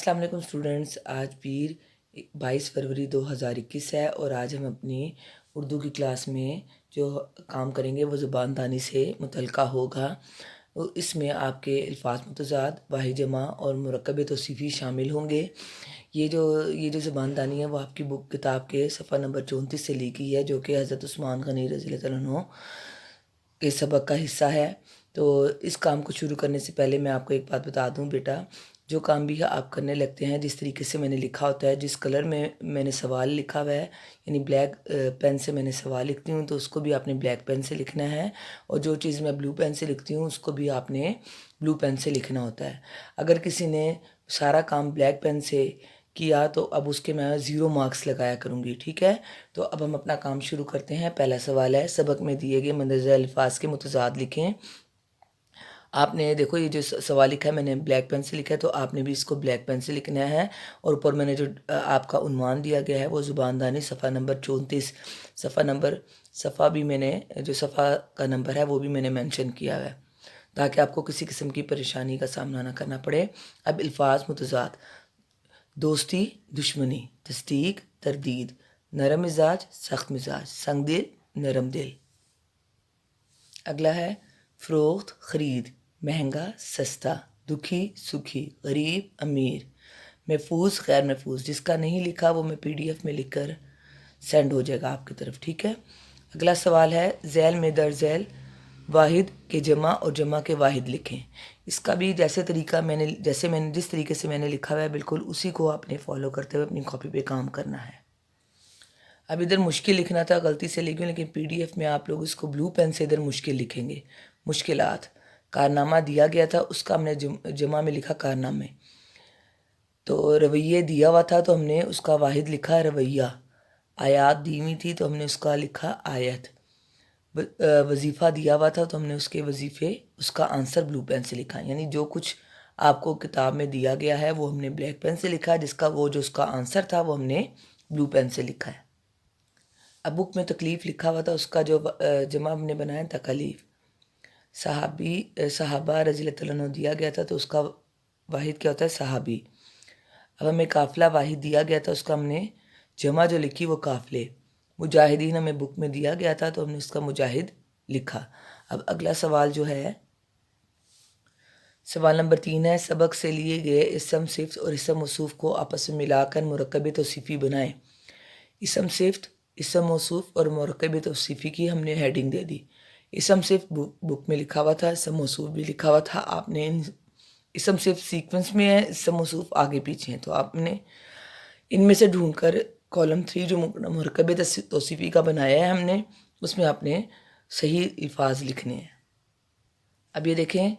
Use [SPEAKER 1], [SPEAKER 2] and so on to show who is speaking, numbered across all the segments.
[SPEAKER 1] अस्सलाम वालेकुम स्टूडेंट्स। आज पीर 22 फरवरी 2021 है और आज हम अपनी उर्दू की क्लास में जो काम करेंगे वो ज़ुबान दानी से मुतल्लिक़ा होगा। इसमें आपके अल्फाज मुतज़ाद, वाहिद जमा और मुरक्कब तौसीफ़ी शामिल होंगे। ये जो ज़ुबान दानी है वो आपकी बुक किताब के सफ़ा नंबर 34 से ली गई है, जो कि हज़रत उस्मान गनी रज़ियल्लाहु अन्हु के सबक का हिस्सा है। तो इस काम को शुरू करने से पहले मैं आपको एक बात बता दूं बेटा, जो काम भी आप करने लगते हैं, जिस तरीके से मैंने लिखा होता है, जिस कलर में मैंने सवाल लिखा हुआ है, यानी ब्लैक पेन से मैंने सवाल लिखती हूँ तो उसको भी आपने ब्लैक पेन से लिखना है, और जो चीज़ मैं ब्लू पेन से लिखती हूँ उसको भी आपने ब्लू पेन से लिखना होता है। अगर किसी ने सारा काम ब्लैक पेन से किया तो अब उसके मैं 0 मार्क्स लगाया करूँगी, ठीक है। तो अब हम अपना काम शुरू करते हैं। पहला सवाल है, सबक में दिए गए मंदरजा अल्फाज के मुतज़ाद लिखें। आपने देखो ये जो सवाल लिखा है मैंने ब्लैक पेन से लिखा है, तो आपने भी इसको ब्लैक पेन से लिखना है। और ऊपर मैंने जो आपका उन्वान दिया गया है वो ज़ुबानदानी सफ़ा नंबर 34, सफ़ा भी मैंने जो सफ़ा का नंबर है वो भी मैंने मेंशन किया है, ताकि आपको किसी किस्म की परेशानी का सामना ना करना पड़े। अब अल्फाज मुतज़ाद: दोस्ती, दुश्मनी, तस्दीक, तरदीद, नरम मिजाज, सख्त मिजाज, संग दिल, नरम दिल। अगला है फ़रोख्त, ख़रीद, महंगा, सस्ता, दुखी, सुखी, गरीब, अमीर, महफूज, गैर महफूज। जिसका नहीं लिखा वो मैं PDF में लिखकर सेंड हो जाएगा आपकी तरफ, ठीक है। अगला सवाल है, ज़ैल में दर ज़ैल वाहिद के जमा और जमा के वाहिद लिखें। इसका भी जिस तरीके से मैंने लिखा हुआ है बिल्कुल उसी को आपने फॉलो करते हुए अपनी कॉपी पे काम करना है। अब इधर मुश्किल लिखना था, गलती से लिख गई, लेकिन PDF में आप लोग इसको ब्लू पेन से इधर मुश्किल लिखेंगे। मुश्किलात: कारनामा दिया गया था, उसका हमने जमा में लिखा कारनामे। तो रवैये दिया हुआ था तो हमने उसका वाहिद लिखा रवैया। आयात दी हुई थी तो हमने उसका लिखा आयत। वजीफ़ा दिया हुआ था तो हमने उसके वजीफ़े, उसका आंसर ब्लू पेन से लिखा। यानी जो कुछ आपको किताब में दिया गया है वो हमने ब्लैक पेन से लिखा है, जो उसका आंसर था वो हमने ब्लू पेन से लिखा है। अब बुक में तकलीफ़ लिखा हुआ था, उसका जो जमा हमने बनाया तकलीफ़। सहाबा रज़ियल्लाहु अन्हु दिया गया था तो उसका वाहिद क्या होता है, सहाबी। अब हमें काफ़िला वाहिद दिया गया था, उसका हमने जमा जो लिखी वो काफ़िले। मुजाहिदीन हमें बुक में दिया गया था तो हमने उसका मुजाहिद लिखा। अब अगला सवाल जो है, सवाल नंबर 3 है, सबक से लिए गए इसम सिफ्त और इसम मौसूफ को आपस में मिलाकर मुरक्कब तौसीफ़ी बनाएं। इसम सिफ्त, इसम मौसूफ और मुरक्कब तौसीफ़ी की हमने हेडिंग दे दी। इसम सिफ्त बुक में लिखा हुआ था, इसम मौसूफ भी लिखा हुआ था। आपने इसम सिफ्त सीक्वेंस में है, इसम मौसूफ आगे पीछे हैं, तो आपने इनमें से ढूंढकर कॉलम 3 जो मुरक्कब तौसीफ़ी का बनाया है हमने, उसमें आपने सही अल्फाज लिखने हैं। अब ये देखें,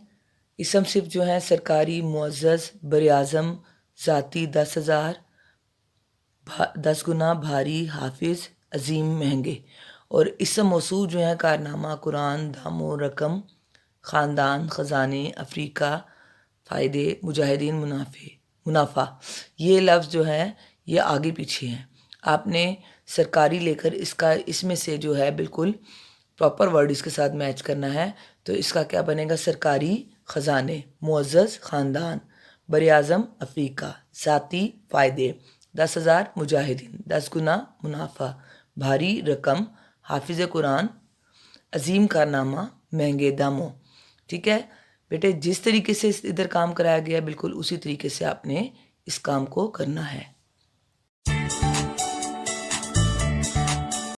[SPEAKER 1] इसम सिफ्त जो है सरकारी, मुअज़्ज़ज़, बर-ए-आज़म, ज़ाती, 10,000, 10 गुना, भारी, हाफिज़, अजीम, महंगे। और इसम मौसूल जो है कारनामा, कुरान, दामो, रकम, ख़ानदान, ख़जाने, अफ्रीका, फ़ायदे, मुजाहिदीन, मुनाफा। ये लफ्ज़ जो है ये आगे पीछे हैं। आपने सरकारी लेकर इसमें से जो है बिल्कुल प्रॉपर वर्ड इसके साथ मैच करना है। तो इसका क्या बनेगा, सरकारी, ख़जाने, मुअज़्ज़ज़, ख़ानदान, बर-ए-आज़म, अफ्रीका, ज़ाती, फ़ायदे, 10,000, मुजाहिदीन, 10 गुना, मुनाफा, भारी, रकम, हाफिज़ कुरान, अजीम, कारनामा, महंगे, दामों। ठीक है बेटे, जिस तरीके से इधर काम कराया गया बिल्कुल उसी तरीके से आपने इस काम को करना है।